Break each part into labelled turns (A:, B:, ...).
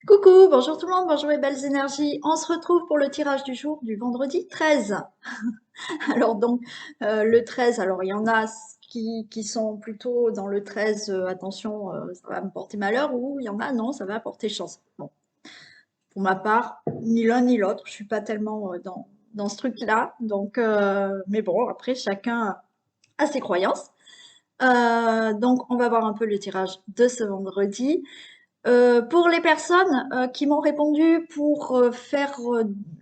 A: Coucou, bonjour tout le monde, bonjour les belles énergies. On se retrouve pour le tirage du jour du vendredi 13. Alors donc, le 13, alors il y en a qui sont plutôt dans le 13, attention, ça va me porter malheur, ou il y en a, non, ça va porter chance. Bon, pour ma part, ni l'un ni l'autre, je suis pas tellement dans ce truc-là. Donc, mais bon, après, chacun a ses croyances. Donc, on va voir un peu le tirage de ce vendredi. Pour les personnes qui m'ont répondu pour faire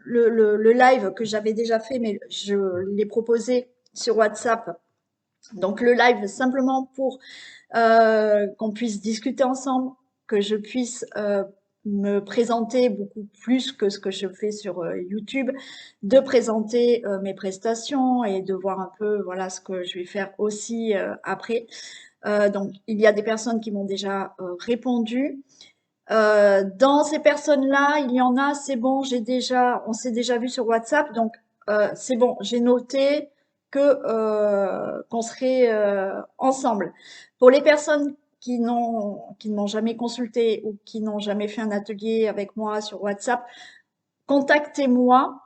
A: le live que j'avais déjà fait, mais je l'ai proposé sur WhatsApp. Donc le live simplement pour qu'on puisse discuter ensemble, que je puisse me présenter beaucoup plus que ce que je fais sur YouTube, de présenter mes prestations et de voir un peu voilà ce que je vais faire aussi après. Donc il y a des personnes qui m'ont déjà répondu. Dans ces personnes-là, il y en a, c'est bon, on s'est déjà vu sur WhatsApp, donc c'est bon, j'ai noté qu'on serait ensemble. Pour les personnes qui ne m'ont jamais consulté ou qui n'ont jamais fait un atelier avec moi sur WhatsApp, contactez-moi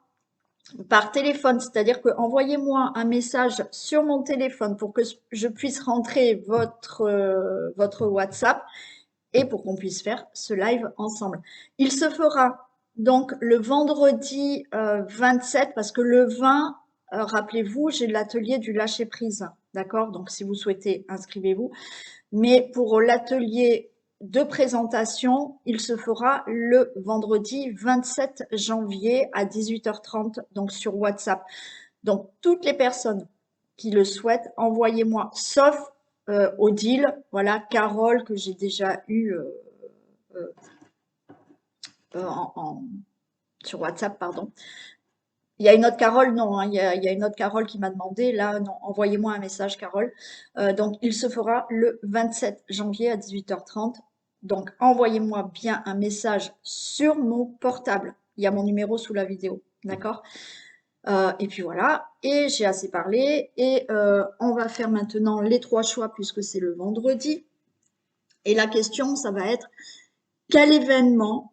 A: par téléphone, c'est-à-dire que envoyez-moi un message sur mon téléphone pour que je puisse rentrer votre WhatsApp et pour qu'on puisse faire ce live ensemble. Il se fera donc le vendredi 27 parce que le 20, rappelez-vous, j'ai l'atelier du lâcher prise. D'accord? Donc si vous souhaitez, inscrivez-vous. Mais pour l'atelier de présentation, il se fera le vendredi 27 janvier à 18h30, donc sur WhatsApp. Donc toutes les personnes qui le souhaitent, envoyez-moi, sauf Odile, voilà, Carole que j'ai déjà eu euh, en, en- sur WhatsApp, pardon. Il y a une autre Carole, non, hein, il y a une autre Carole qui m'a demandé, là, non, envoyez-moi un message, Carole. Donc, il se fera le 27 janvier à 18h30. Donc, envoyez-moi bien un message sur mon portable. Il y a mon numéro sous la vidéo, d'accord? Et puis voilà, et j'ai assez parlé, et on va faire maintenant les trois choix puisque c'est le vendredi. Et la question, ça va être quel événement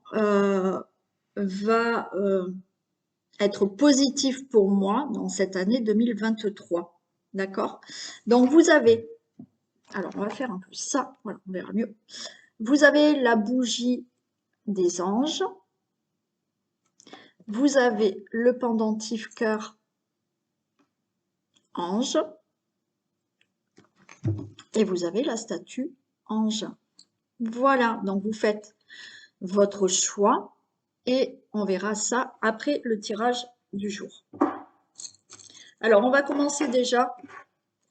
A: va être positif pour moi dans cette année 2023. D'accord? Donc vous avez, alors on va faire un peu ça, voilà, on verra mieux. Vous avez la bougie des anges, vous avez le pendentif cœur ange, et vous avez la statue ange. Voilà, donc vous faites votre choix et on verra ça après le tirage du jour. Alors, on va commencer déjà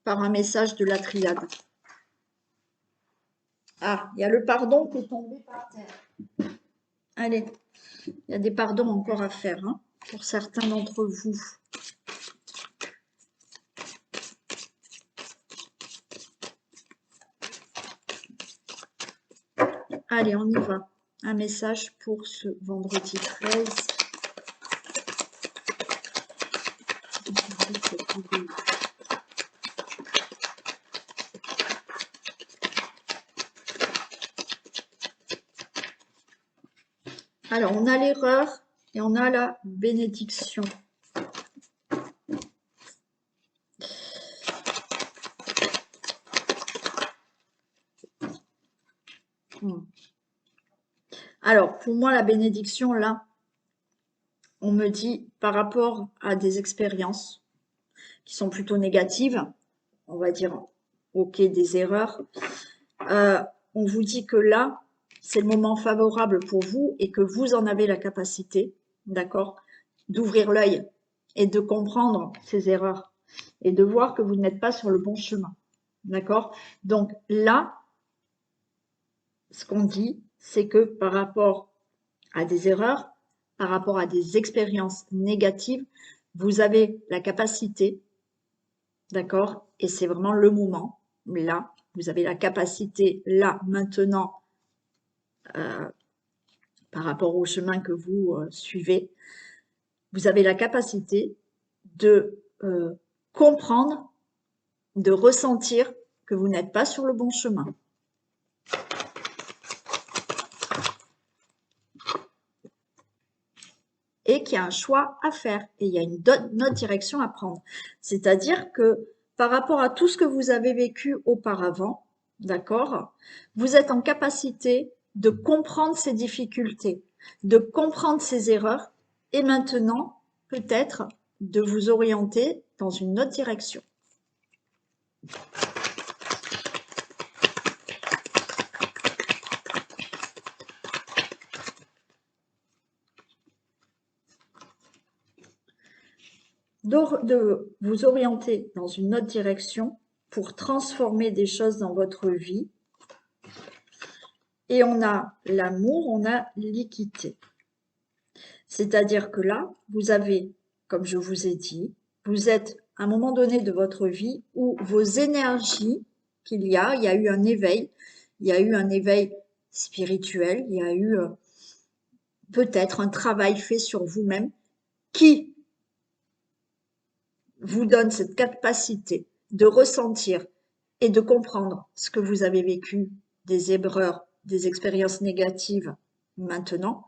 A: par un message de la triade. Ah, il y a le pardon qui est tombé par terre. Allez, il y a des pardons encore à faire hein, pour certains d'entre vous. Allez, on y va. Un message pour ce vendredi 13. Alors, on a l'erreur et on a la bénédiction. Alors, pour moi, la bénédiction, là, on me dit par rapport à des expériences qui sont plutôt négatives, on va dire, ok, des erreurs, euh, on vous dit que là, c'est le moment favorable pour vous et que vous en avez la capacité, d'accord, d'ouvrir l'œil et de comprendre ces erreurs et de voir que vous n'êtes pas sur le bon chemin, d'accord. Donc là, ce qu'on dit, c'est que par rapport à des erreurs, par rapport à des expériences négatives, vous avez la capacité, d'accord, et c'est vraiment le moment, là, vous avez la capacité, là, maintenant, par rapport au chemin que vous suivez, vous avez la capacité de comprendre, de ressentir que vous n'êtes pas sur le bon chemin. et qu'il y a un choix à faire et il y a une autre direction à prendre. C'est-à-dire que par rapport à tout ce que vous avez vécu auparavant, d'accord, vous êtes en capacité de comprendre ces difficultés, de comprendre ces erreurs et maintenant, peut-être, de vous orienter dans une autre direction. De vous orienter dans une autre direction pour transformer des choses dans votre vie. Et on a l'amour, on a l'équité. C'est-à-dire que là, vous avez, comme je vous ai dit, vous êtes à un moment donné de votre vie où vos énergies il y a eu un éveil, il y a eu un éveil spirituel, il y a eu peut-être un travail fait sur vous-même qui vous donne cette capacité de ressentir et de comprendre ce que vous avez vécu, des erreurs, des expériences négatives maintenant,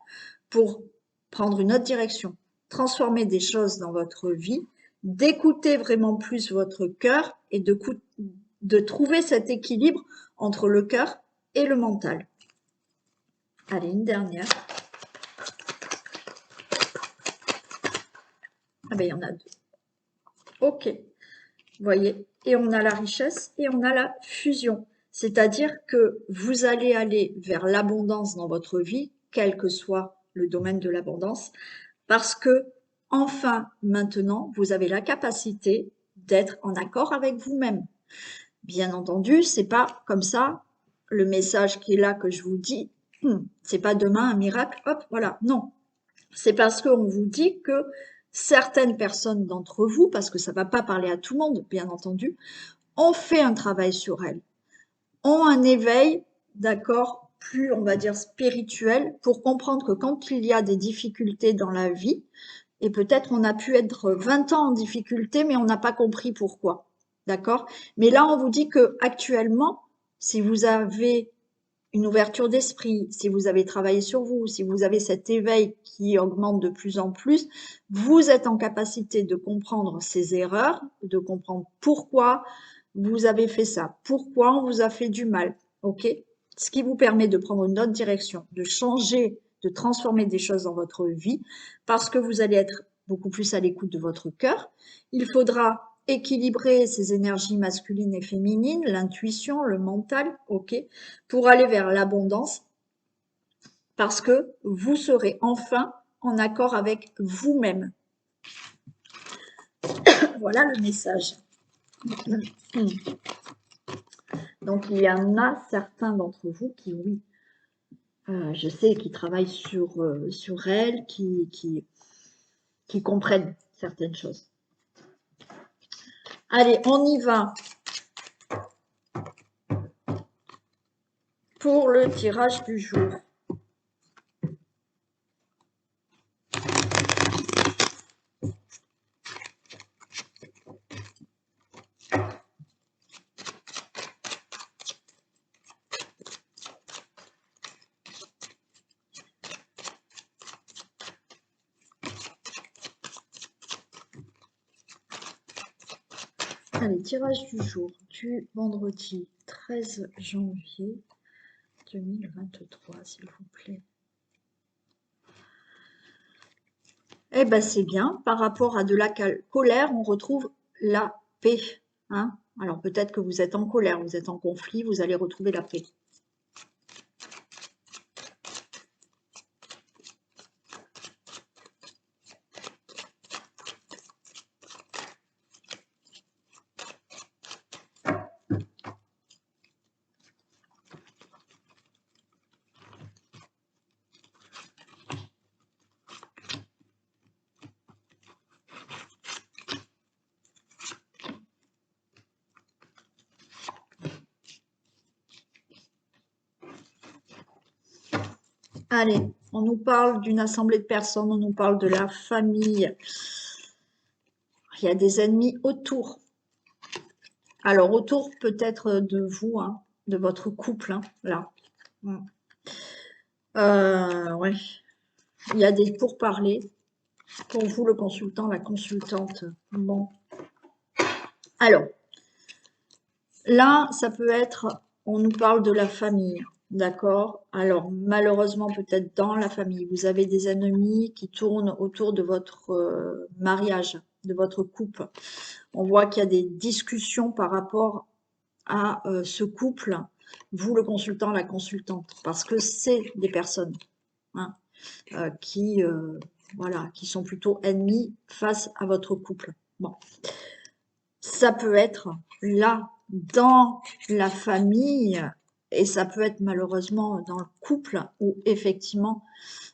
A: pour prendre une autre direction, transformer des choses dans votre vie, d'écouter vraiment plus votre cœur et de trouver cet équilibre entre le cœur et le mental. Allez, une dernière. Ah ben, il y en a deux. Ok. Vous voyez, et on a la richesse et on a la fusion. C'est-à-dire que vous allez aller vers l'abondance dans votre vie, quel que soit le domaine de l'abondance, parce que enfin, maintenant, vous avez la capacité d'être en accord avec vous-même. Bien entendu, c'est pas comme ça le message qui est là que je vous dis, c'est pas demain un miracle, hop, voilà, non. C'est parce qu'on vous dit que certaines personnes d'entre vous, parce que ça ne va pas parler à tout le monde, bien entendu, ont fait un travail sur elles, ont un éveil, d'accord, plus, on va dire, spirituel, pour comprendre que quand il y a des difficultés dans la vie, et peut-être on a pu être 20 ans en difficulté, mais on n'a pas compris pourquoi, d'accord? Mais là, on vous dit que actuellement, si vous avez une ouverture d'esprit, si vous avez travaillé sur vous, si vous avez cet éveil qui augmente de plus en plus, vous êtes en capacité de comprendre ces erreurs, de comprendre pourquoi vous avez fait ça, pourquoi on vous a fait du mal, ok? Ce qui vous permet de prendre une autre direction, de changer, de transformer des choses dans votre vie, parce que vous allez être beaucoup plus à l'écoute de votre cœur. Il faudra équilibrer ces énergies masculines et féminines, l'intuition, le mental, ok, pour aller vers l'abondance, parce que vous serez enfin en accord avec vous-même. Voilà le message. Donc il y en a certains d'entre vous qui, oui, je sais, qui travaillent sur elles, qui comprennent certaines choses. Allez, on y va pour le tirage du jour. Allez, tirage du jour du vendredi 13 janvier 2023, s'il vous plaît. Eh bien, c'est bien. Par rapport à de la colère, on retrouve la paix. Hein. Alors, peut-être que vous êtes en colère, vous êtes en conflit, vous allez retrouver la paix. Allez, on nous parle d'une assemblée de personnes, on nous parle de la famille. Il y a des ennemis autour. Alors, autour peut-être de vous, hein, de votre couple, hein, là. Ouais. Il y a des pourparlers. Pour vous, le consultant, la consultante. Bon. Alors, là, ça peut être, on nous parle de la famille, d'accord? Alors, malheureusement, peut-être dans la famille, vous avez des ennemis qui tournent autour de votre mariage, de votre couple. On voit qu'il y a des discussions par rapport à ce couple, vous, le consultant, la consultante, parce que c'est des personnes hein, qui, voilà, qui sont plutôt ennemis face à votre couple. Bon. Ça peut être là, dans la famille, et ça peut être malheureusement dans le couple où effectivement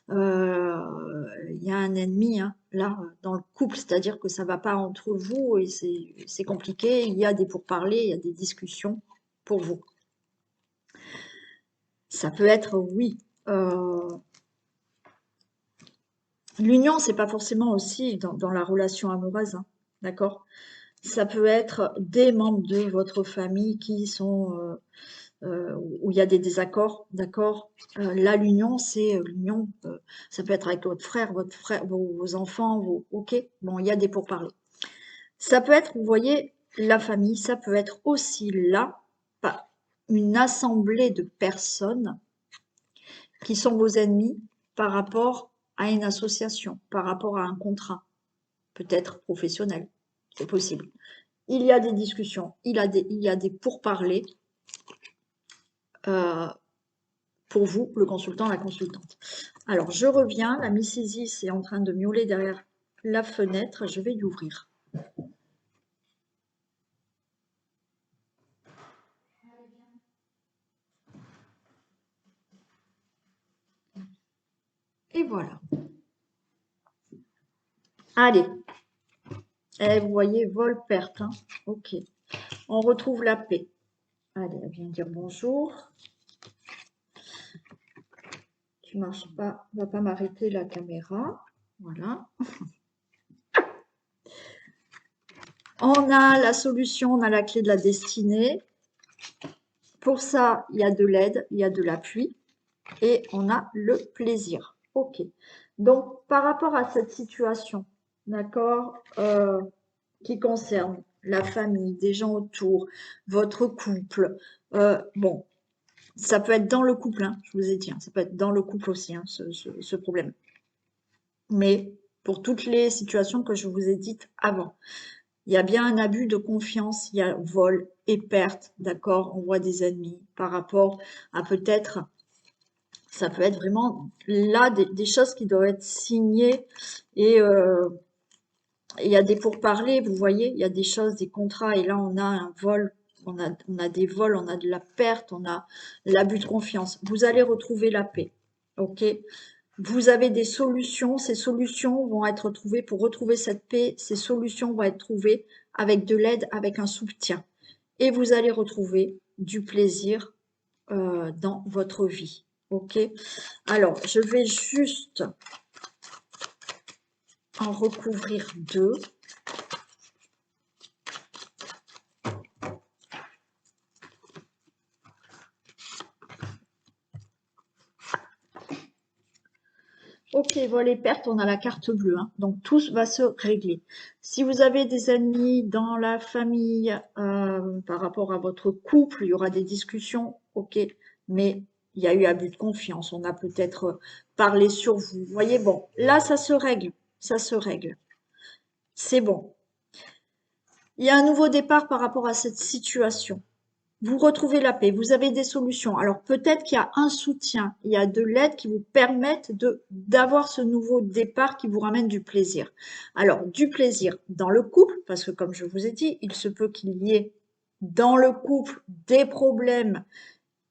A: il y a un ennemi hein, là dans le couple, c'est-à-dire que ça va pas entre vous et c'est compliqué, il y a des pourparlers, il y a des discussions pour vous. Ça peut être oui. L'union, c'est pas forcément aussi dans la relation amoureuse, hein, d'accord? Ça peut être des membres de votre famille qui sont où il y a des désaccords, d'accord? Là, l'union, c'est l'union, ça peut être avec votre frère, vos enfants, ok? Bon, il y a des pourparlers. Ça peut être, vous voyez, la famille, ça peut être aussi là, une assemblée de personnes qui sont vos ennemis par rapport à une association, par rapport à un contrat, peut-être professionnel, c'est possible. Il y a des discussions, il y a des pourparlers pour vous, le consultant, la consultante. Alors, je reviens, la Miss Isis est en train de miauler derrière la fenêtre, je vais l'ouvrir. Et voilà. Allez. Eh, vous voyez, vol, perte. Hein. Ok. On retrouve la paix. Allez, elle vient dire bonjour. Tu marches pas, va pas m'arrêter la caméra. Voilà. On a la solution, on a la clé de la destinée. Pour ça, il y a de l'aide, il y a de l'appui et on a le plaisir. Ok. Donc, par rapport à cette situation, d'accord, qui concerne la famille, des gens autour, votre couple, bon, ça peut être dans le couple, hein, je vous ai dit, hein, ça peut être dans le couple aussi, hein, ce problème. Mais pour toutes les situations que je vous ai dites avant, il y a bien un abus de confiance, il y a vol et perte, d'accord, on voit des ennemis par rapport à peut-être, ça peut être vraiment là des choses qui doivent être signées et il y a des pourparlers, vous voyez, il y a des choses, des contrats, et là on a un vol, on a des vols, on a de la perte, on a l'abus de confiance. Vous allez retrouver la paix, ok? Vous avez des solutions, ces solutions vont être trouvées pour retrouver cette paix, ces solutions vont être trouvées avec de l'aide, avec un soutien. Et vous allez retrouver du plaisir dans votre vie, ok? Alors, je vais juste en recouvrir deux. Ok, vol et perte, on a la carte bleue, hein. Donc tout va se régler. Si vous avez des ennemis dans la famille par rapport à votre couple, il y aura des discussions, ok, mais il y a eu abus de confiance, on a peut-être parlé sur vous. Vous voyez, bon, là ça se règle, ça se règle. C'est bon. Il y a un nouveau départ par rapport à cette situation. Vous retrouvez la paix, vous avez des solutions. Alors peut-être qu'il y a un soutien, il y a de l'aide qui vous permettent d'avoir ce nouveau départ qui vous ramène du plaisir. Alors du plaisir dans le couple, parce que comme je vous ai dit, il se peut qu'il y ait dans le couple des problèmes,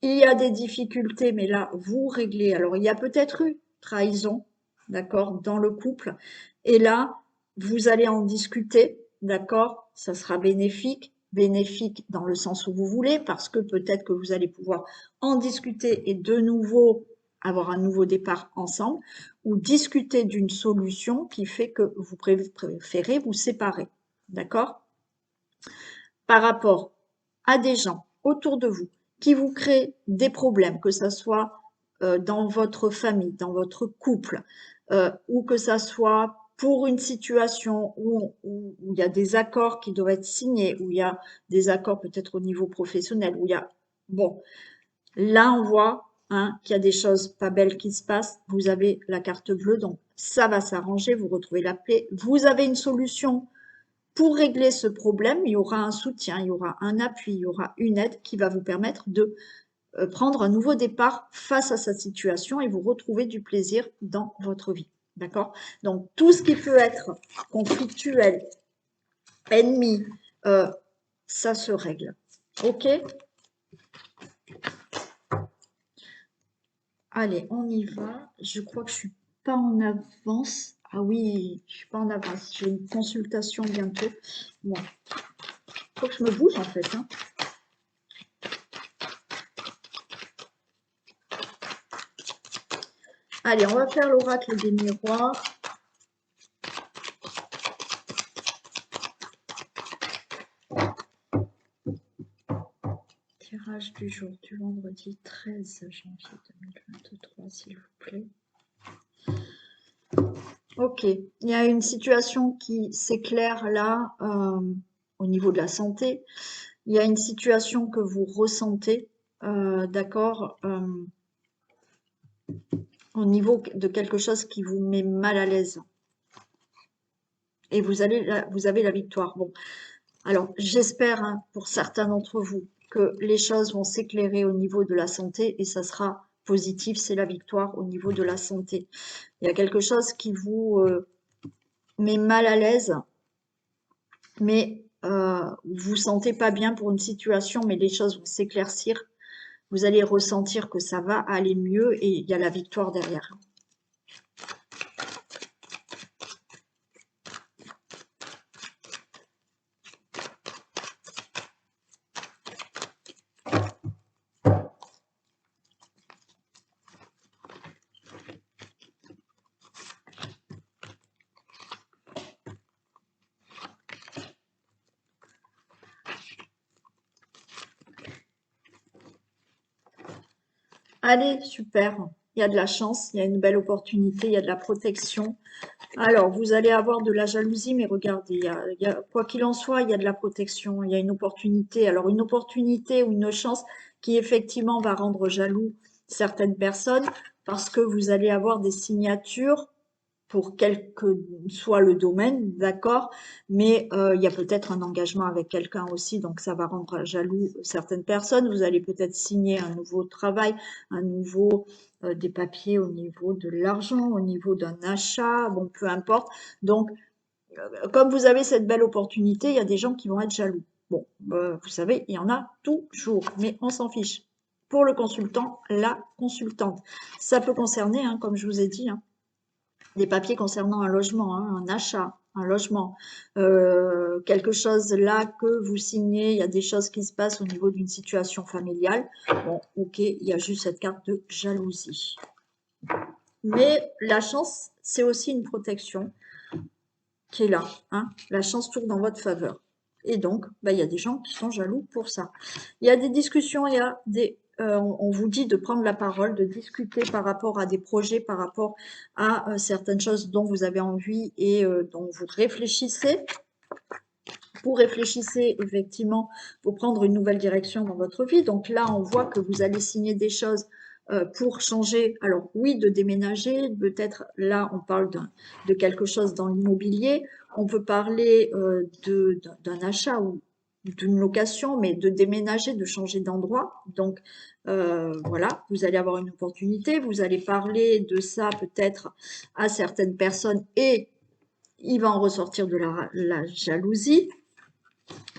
A: il y a des difficultés, mais là vous réglez. Alors il y a peut-être eu trahison, d'accord, dans le couple, et là vous allez en discuter, d'accord, ça sera bénéfique dans le sens où vous voulez, parce que peut-être que vous allez pouvoir en discuter et de nouveau avoir un nouveau départ ensemble, ou discuter d'une solution qui fait que vous préférez vous séparer, d'accord? Par rapport à des gens autour de vous qui vous créent des problèmes, que ça soit dans votre famille, dans votre couple, ou que ça soit pour une situation où il y a des accords qui doivent être signés, où il y a des accords peut-être au niveau professionnel, où il y a... Bon, là, on voit qu'il y a des choses pas belles qui se passent. Vous avez la carte bleue, donc ça va s'arranger, vous retrouvez la paix. Vous avez une solution pour régler ce problème. Il y aura un soutien, il y aura un appui, il y aura une aide qui va vous permettre de prendre un nouveau départ face à sa situation et vous retrouver du plaisir dans votre vie. D'accord? Donc, tout ce qui peut être conflictuel, ennemi, ça se règle. OK? Allez, on y va. Je crois que je suis pas en avance. Ah oui, je suis pas en avance. J'ai une consultation bientôt. Bon, faut que je me bouge en fait. Hein. Allez, on va faire l'oracle des miroirs. Tirage du jour du vendredi 13 janvier 2023, s'il vous plaît. Ok, il y a une situation qui s'éclaire là au niveau de la santé. Il y a une situation que vous ressentez, d'accord, au niveau de quelque chose qui vous met mal à l'aise. Et vous avez la victoire. Bon, alors j'espère pour certains d'entre vous que les choses vont s'éclairer au niveau de la santé et ça sera positif, c'est la victoire au niveau de la santé. Il y a quelque chose qui vous met mal à l'aise, mais vous sentez pas bien pour une situation, mais les choses vont s'éclaircir. Vous allez ressentir que ça va aller mieux et il y a la victoire derrière. Allez, super. Il y a de la chance, il y a une belle opportunité, il y a de la protection. Alors, vous allez avoir de la jalousie, mais regardez, quoi qu'il en soit, il y a de la protection, il y a une opportunité. Alors, une opportunité ou une chance qui effectivement va rendre jaloux certaines personnes parce que vous allez avoir des signatures pour quel que soit le domaine, d'accord, mais il y a peut-être un engagement avec quelqu'un aussi, donc ça va rendre jaloux certaines personnes. Vous allez peut-être signer un nouveau travail, un nouveau des papiers au niveau de l'argent, au niveau d'un achat, bon, peu importe. Donc, comme vous avez cette belle opportunité, il y a des gens qui vont être jaloux. Bon, vous savez, il y en a toujours, mais on s'en fiche. Pour le consultant, la consultante. Ça peut concerner, comme je vous ai dit, des papiers concernant un logement, un achat, un logement, quelque chose là que vous signez, il y a des choses qui se passent au niveau d'une situation familiale. Bon, ok, il y a juste cette carte de jalousie. Mais la chance, c'est aussi une protection qui est là. La chance tourne en votre faveur. Et donc, il y a des gens qui sont jaloux pour ça. Il y a des discussions, il y a des... on vous dit de prendre la parole, de discuter par rapport à des projets, par rapport à certaines choses dont vous avez envie et dont vous réfléchissez. Vous réfléchissez effectivement pour prendre une nouvelle direction dans votre vie. Donc là, on voit que vous allez signer des choses pour changer. Alors oui, de déménager, peut-être là, on parle de quelque chose dans l'immobilier. On peut parler d'un achat ou d'une location, mais de déménager, de changer d'endroit. Donc voilà, vous allez avoir une opportunité. Vous allez parler de ça peut-être à certaines personnes et il va en ressortir de la jalousie.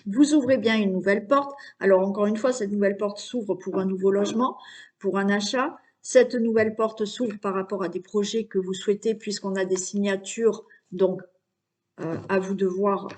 A: Vous ouvrez bien une nouvelle porte. Alors, encore une fois, cette nouvelle porte s'ouvre pour un nouveau logement, pour un achat. Cette nouvelle porte s'ouvre par rapport à des projets que vous souhaitez, puisqu'on a des signatures. Donc, à vous de voir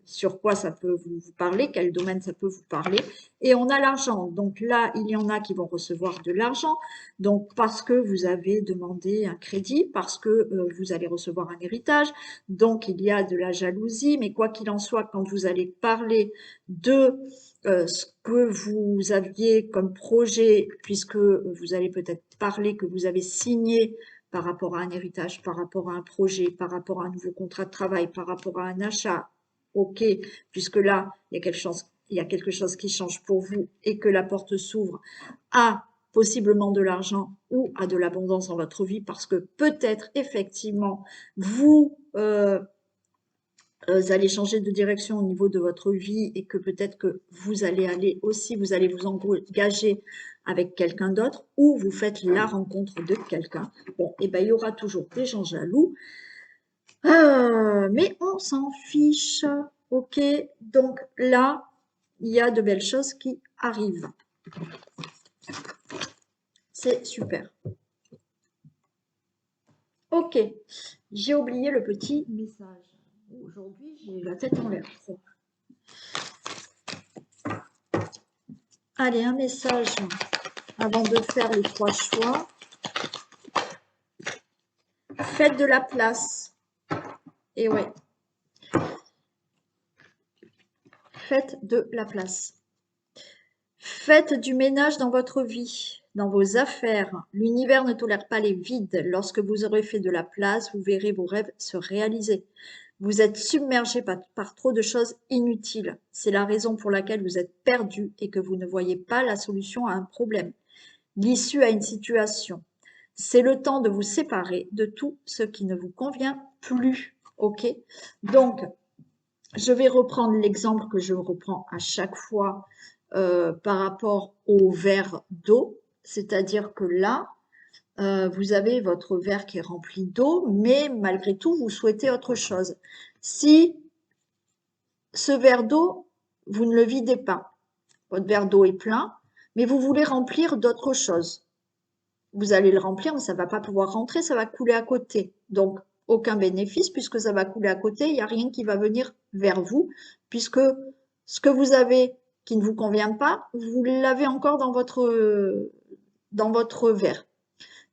A: sur quoi ça peut vous parler, quel domaine ça peut vous parler. Et on a l'argent. Donc là, il y en a qui vont recevoir de l'argent. Donc parce que vous avez demandé un crédit, parce que vous allez recevoir un héritage. Donc il y a de la jalousie. Mais quoi qu'il en soit, quand vous allez parler de ce que vous aviez comme projet, puisque vous allez peut-être parler que vous avez signé par rapport à un héritage, par rapport à un projet, par rapport à un nouveau contrat de travail, par rapport à un achat, ok, puisque là, il y a quelque chose qui change pour vous et que la porte s'ouvre à possiblement de l'argent ou à de l'abondance dans votre vie, parce que peut-être effectivement, vous allez changer de direction au niveau de votre vie et que peut-être que vous allez aller aussi, vous allez vous engager avec quelqu'un d'autre ou vous faites la rencontre de quelqu'un. Bon, et ben il y aura toujours des gens jaloux, mais on s'en fiche. Ok, donc là, il y a de belles choses qui arrivent. C'est super. Ok, j'ai oublié le petit message. Aujourd'hui, j'ai la tête en l'air. Allez, un message avant de faire les 3 choix. Faites de la place. Et ouais, faites de la place. Faites du ménage dans votre vie, dans vos affaires. L'univers ne tolère pas les vides. Lorsque vous aurez fait de la place, vous verrez vos rêves se réaliser. Vous êtes submergé par trop de choses inutiles. C'est la raison pour laquelle vous êtes perdu et que vous ne voyez pas la solution à un problème, l'issue à une situation. C'est le temps de vous séparer de tout ce qui ne vous convient plus. Ok? Donc, je vais reprendre l'exemple que je reprends à chaque fois par rapport au verre d'eau. C'est-à-dire que là, vous avez votre verre qui est rempli d'eau, mais malgré tout, vous souhaitez autre chose. Si ce verre d'eau, vous ne le videz pas, votre verre d'eau est plein, mais vous voulez remplir d'autres choses. Vous allez le remplir, mais ça ne va pas pouvoir rentrer, ça va couler à côté. Donc, aucun bénéfice puisque ça va couler à côté, il n'y a rien qui va venir vers vous, puisque ce que vous avez qui ne vous convient pas, vous l'avez encore dans votre verre.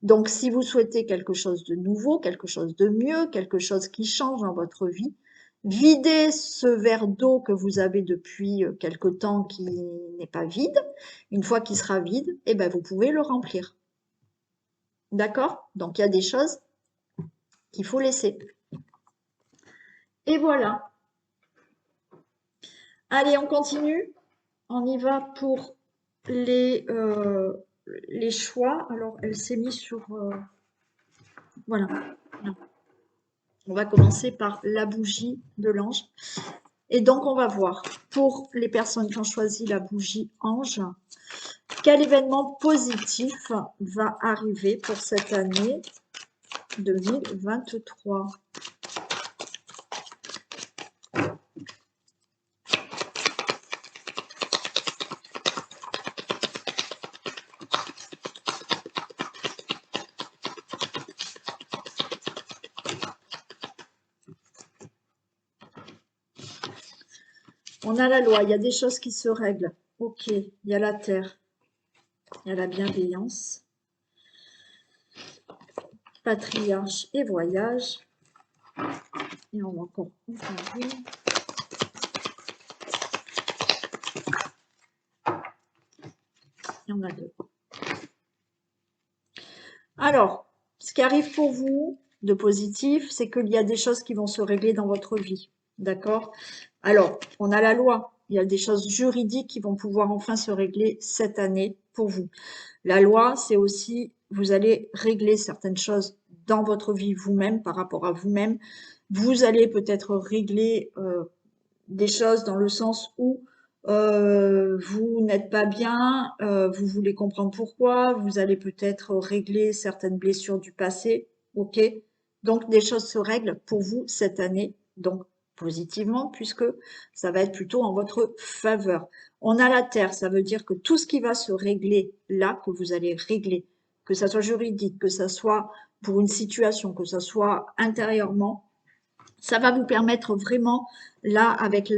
A: Donc, si vous souhaitez quelque chose de nouveau, quelque chose de mieux, quelque chose qui change dans votre vie, videz ce verre d'eau que vous avez depuis quelque temps qui n'est pas vide. Une fois qu'il sera vide, eh ben, vous pouvez le remplir. D'accord? Donc, il y a des choses qu'il faut laisser. Et voilà. Allez, on continue. On y va pour les choix. Alors, elle s'est mise sur... voilà. On va commencer par la bougie de l'ange. Et donc, on va voir, pour les personnes qui ont choisi la bougie ange, quel événement positif va arriver pour cette année 2023. On a la loi, il y a des choses qui se règlent. Ok, il y a la terre, il y a la bienveillance, patriarche et voyage. Et on va encore ouvrir. Il y en a 2. Alors, ce qui arrive pour vous de positif, c'est qu'il y a des choses qui vont se régler dans votre vie. D'accord? Alors, on a la loi. Il y a des choses juridiques qui vont pouvoir enfin se régler cette année pour vous. La loi, c'est aussi, vous allez régler certaines choses dans votre vie vous-même, par rapport à vous-même. Vous allez peut-être régler des choses dans le sens où vous n'êtes pas bien, vous voulez comprendre pourquoi, vous allez peut-être régler certaines blessures du passé, ok? Donc des choses se règlent pour vous cette année, donc positivement, puisque ça va être plutôt en votre faveur. On a la terre, ça veut dire que tout ce qui va se régler là, que vous allez régler, que ça soit juridique, que ça soit pour une situation, que ça soit intérieurement, ça va vous permettre vraiment, là, avec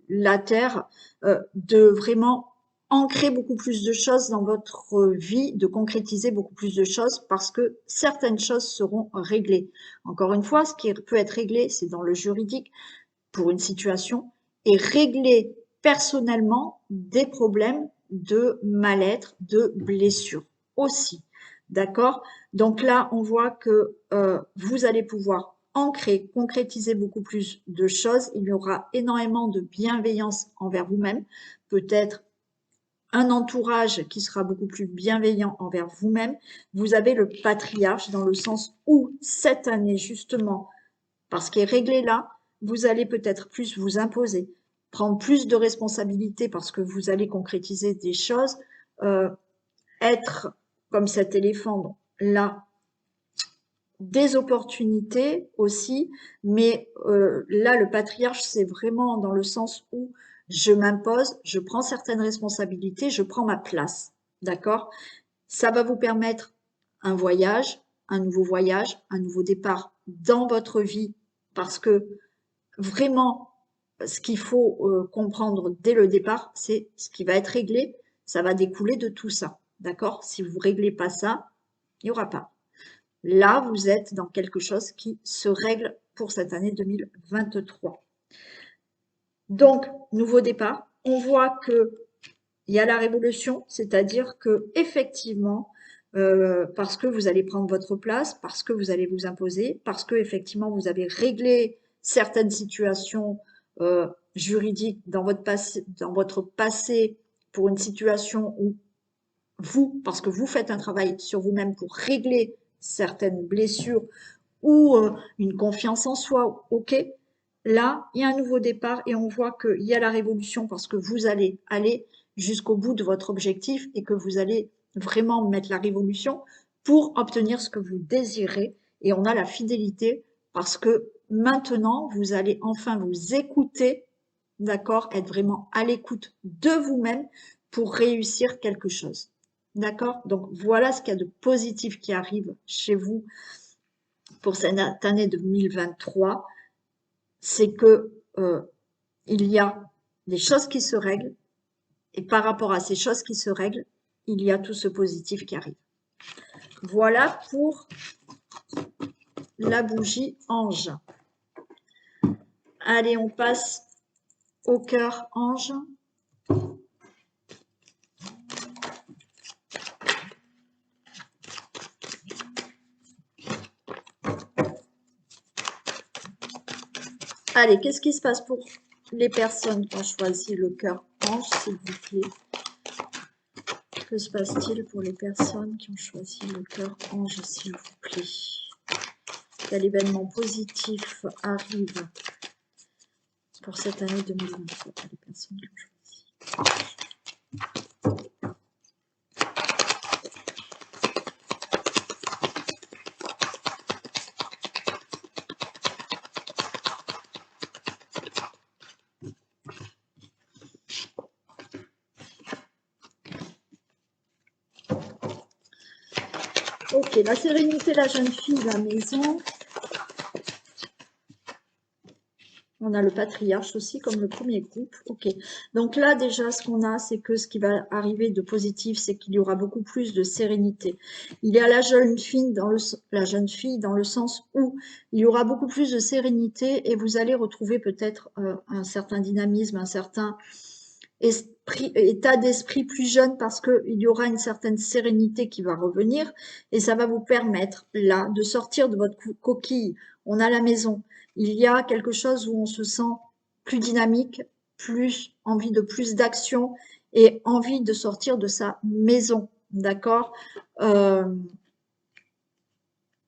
A: la Terre, de vraiment ancrer beaucoup plus de choses dans votre vie, de concrétiser beaucoup plus de choses parce que certaines choses seront réglées. Encore une fois, ce qui peut être réglé, c'est dans le juridique pour une situation et régler personnellement des problèmes de mal-être, de blessures aussi. D'accord? Donc là, on voit que vous allez pouvoir ancrer, concrétiser beaucoup plus de choses. Il y aura énormément de bienveillance envers vous-même, peut-être un entourage qui sera beaucoup plus bienveillant envers vous-même. Vous avez le patriarche dans le sens où cette année, justement, parce qu'il est réglé là, vous allez peut-être plus vous imposer, prendre plus de responsabilités parce que vous allez concrétiser des choses, être comme cet éléphant là, des opportunités aussi, mais là, le patriarche, c'est vraiment dans le sens où je m'impose, je prends certaines responsabilités, je prends ma place, d'accord? Ça va vous permettre un voyage, un nouveau départ dans votre vie, parce que vraiment, ce qu'il faut comprendre dès le départ, c'est ce qui va être réglé, ça va découler de tout ça, d'accord? Si vous ne réglez pas ça, il n'y aura pas. Là, vous êtes dans quelque chose qui se règle pour cette année 2023. Donc, nouveau départ. On voit que il y a la révolution, c'est-à-dire que effectivement, parce que vous allez prendre votre place, parce que vous allez vous imposer, parce que effectivement vous avez réglé certaines situations juridiques dans votre passé pour une situation où vous, parce que vous faites un travail sur vous-même pour régler certaines blessures ou une confiance en soi, ok. Là, il y a un nouveau départ et on voit qu'il y a la révolution parce que vous allez aller jusqu'au bout de votre objectif et que vous allez vraiment mettre la révolution pour obtenir ce que vous désirez. Et on a la fidélité parce que maintenant, vous allez enfin vous écouter, d'accord, être vraiment à l'écoute de vous-même pour réussir quelque chose. D'accord? Donc voilà ce qu'il y a de positif qui arrive chez vous pour cette année 2023, c'est que il y a des choses qui se règlent et par rapport à ces choses qui se règlent, il y a tout ce positif qui arrive. Voilà pour la bougie ange. Allez, on passe au cœur ange. Allez, qu'est-ce qui se passe pour les personnes qui ont choisi le cœur ange, s'il vous plaît? Que se passe-t-il pour les personnes qui ont choisi le cœur ange, s'il vous plaît? Quel événement positif arrive pour cette année 2023 pour les personnes qui ont choisi? Ok, la sérénité, la jeune fille, la maison. On a le patriarche aussi, comme le premier groupe. Ok, donc là, déjà, ce qu'on a, c'est que ce qui va arriver de positif, c'est qu'il y aura beaucoup plus de sérénité. Il y a la jeune fille dans le sens où il y aura beaucoup plus de sérénité et vous allez retrouver peut-être un certain dynamisme, un certain état d'esprit plus jeune parce qu'il y aura une certaine sérénité qui va revenir et ça va vous permettre là de sortir de votre coquille. On a la maison. Il y a quelque chose où on se sent plus dynamique, plus envie de plus d'action et envie de sortir de sa maison. D'accord?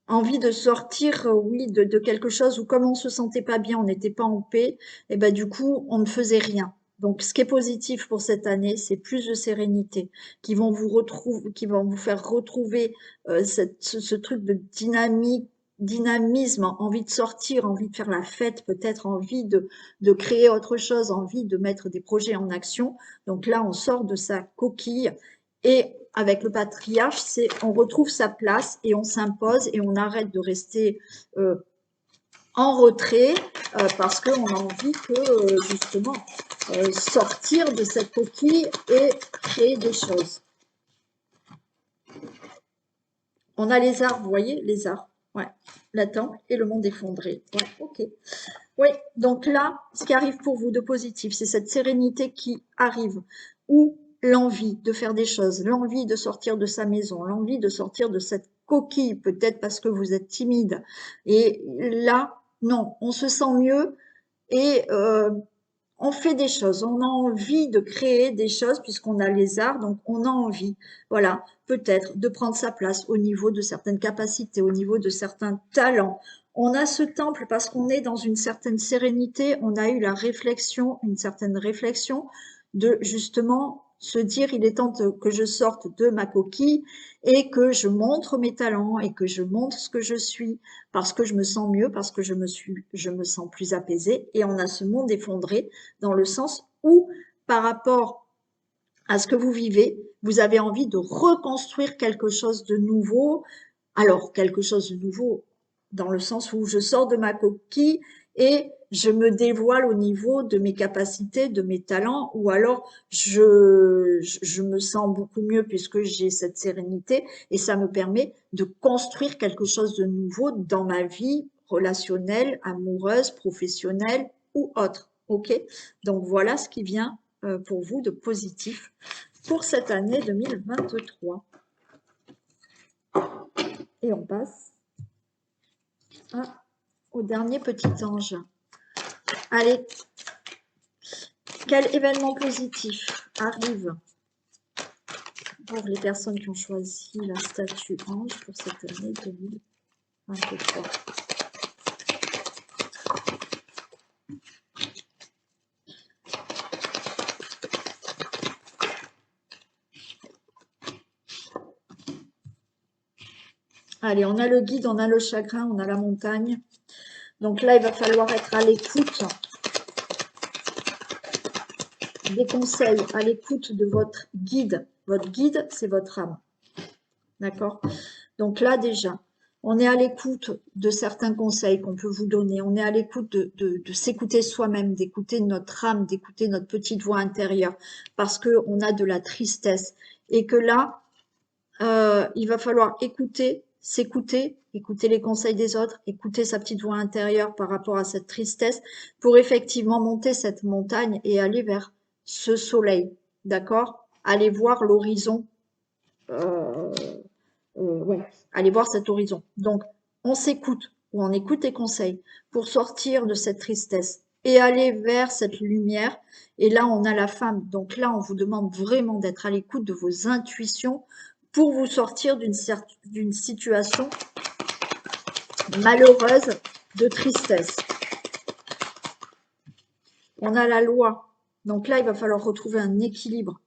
A: Envie de sortir, oui, de quelque chose où comme on se sentait pas bien, on n'était pas en paix, et ben du coup, on ne faisait rien. Donc, ce qui est positif pour cette année, c'est plus de sérénité, qui vont vous faire retrouver ce truc de dynamisme, envie de sortir, envie de faire la fête, peut-être envie de créer autre chose, envie de mettre des projets en action. Donc là, on sort de sa coquille et avec le patriarche, c'est on retrouve sa place et on s'impose et on arrête de rester en retrait parce qu'on a envie que justement sortir de cette coquille et créer des choses. On a les arbres, vous voyez, les arbres. Ouais, la temple et le monde effondré. Ouais, ok. Oui, donc là, ce qui arrive pour vous de positif, c'est cette sérénité qui arrive. Où l'envie de faire des choses, l'envie de sortir de sa maison, l'envie de sortir de cette coquille, peut-être parce que vous êtes timide. Et là, non, on se sent mieux et on fait des choses, on a envie de créer des choses puisqu'on a les arts, donc on a envie, voilà, peut-être de prendre sa place au niveau de certaines capacités, au niveau de certains talents. On a ce temple parce qu'on est dans une certaine sérénité, on a eu la réflexion, une certaine réflexion de justement se dire il est temps que je sorte de ma coquille et que je montre mes talents et que je montre ce que je suis parce que je me sens mieux, parce que je me sens plus apaisée et on a ce monde effondré dans le sens où par rapport à ce que vous vivez, vous avez envie de reconstruire quelque chose de nouveau. Alors, quelque chose de nouveau dans le sens où je sors de ma coquille et je me dévoile au niveau de mes capacités, de mes talents, ou alors je me sens beaucoup mieux puisque j'ai cette sérénité et ça me permet de construire quelque chose de nouveau dans ma vie relationnelle, amoureuse, professionnelle ou autre. Ok? Donc voilà ce qui vient pour vous de positif pour cette année 2023. Et on passe au dernier petit ange. Allez, quel événement positif arrive pour les personnes qui ont choisi la statue ange pour cette année 2023? Allez, on a le guide, on a le chagrin, on a la montagne. Donc là, il va falloir être à l'écoute des conseils, à l'écoute de votre guide. Votre guide, c'est votre âme. D'accord? Donc là, déjà, on est à l'écoute de certains conseils qu'on peut vous donner. On est à l'écoute de s'écouter soi-même, d'écouter notre âme, d'écouter notre petite voix intérieure parce qu'on a de la tristesse. Et que là, il va falloir écouter, s'écouter, écouter les conseils des autres, écouter sa petite voix intérieure par rapport à cette tristesse pour effectivement monter cette montagne et aller vers ce soleil. D'accord? Aller voir l'horizon. Ouais, aller voir cet horizon. Donc, on s'écoute ou on écoute les conseils pour sortir de cette tristesse et aller vers cette lumière. Et là, on a la femme. Donc là, on vous demande vraiment d'être à l'écoute de vos intuitions pour vous sortir d'une situation malheureuse de tristesse. On a la loi. Donc là, il va falloir retrouver un équilibre.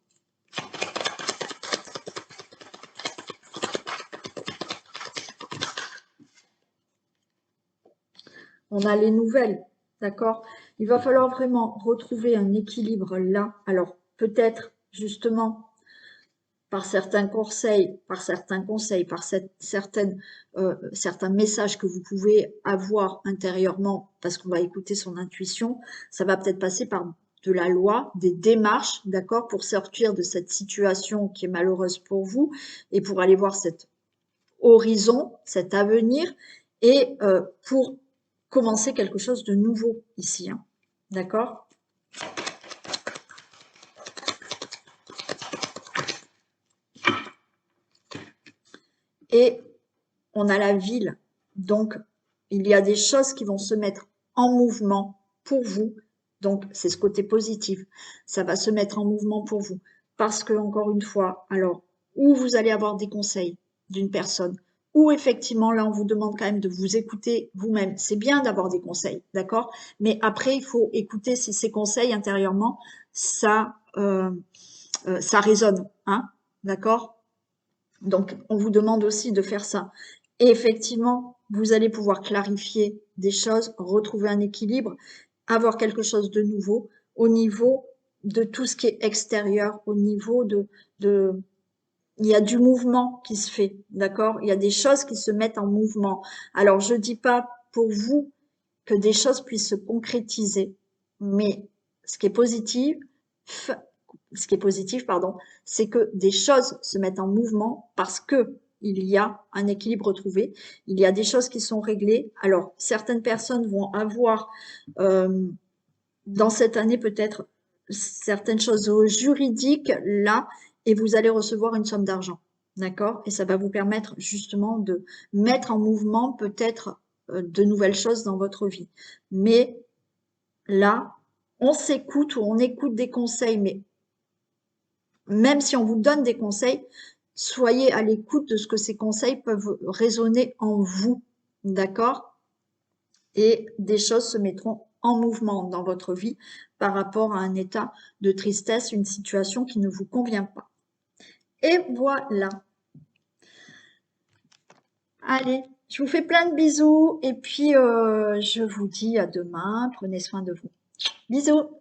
A: On a les nouvelles, d'accord? Il va falloir vraiment retrouver un équilibre là. Alors, peut-être justement par certains conseils, certains messages que vous pouvez avoir intérieurement, parce qu'on va écouter son intuition, ça va peut-être passer par de la loi, des démarches, d'accord, pour sortir de cette situation qui est malheureuse pour vous et pour aller voir cet horizon, cet avenir, et pour commencer quelque chose de nouveau ici, hein, d'accord? Et on a la ville, donc il y a des choses qui vont se mettre en mouvement pour vous, donc c'est ce côté positif, ça va se mettre en mouvement pour vous, parce que encore une fois, alors, où vous allez avoir des conseils d'une personne, ou effectivement, là, on vous demande quand même de vous écouter vous-même. C'est bien d'avoir des conseils, d'accord? Mais après, il faut écouter si ces conseils intérieurement, ça résonne, hein? D'accord? Donc, on vous demande aussi de faire ça. Et effectivement, vous allez pouvoir clarifier des choses, retrouver un équilibre, avoir quelque chose de nouveau au niveau de tout ce qui est extérieur, au niveau il y a du mouvement qui se fait, d'accord? Il y a des choses qui se mettent en mouvement. Alors, je dis pas pour vous que des choses puissent se concrétiser, mais ce qui est positif, pardon, c'est que des choses se mettent en mouvement parce que il y a un équilibre retrouvé, il y a des choses qui sont réglées. Alors, certaines personnes vont avoir dans cette année peut-être certaines choses juridiques là et vous allez recevoir une somme d'argent. D'accord? Et ça va vous permettre justement de mettre en mouvement peut-être de nouvelles choses dans votre vie. Mais là, on s'écoute ou on écoute des conseils, mais même si on vous donne des conseils, soyez à l'écoute de ce que ces conseils peuvent résonner en vous. D'accord? Et des choses se mettront en mouvement dans votre vie par rapport à un état de tristesse, une situation qui ne vous convient pas. Et voilà. Allez, je vous fais plein de bisous et puis je vous dis à demain. Prenez soin de vous. Bisous.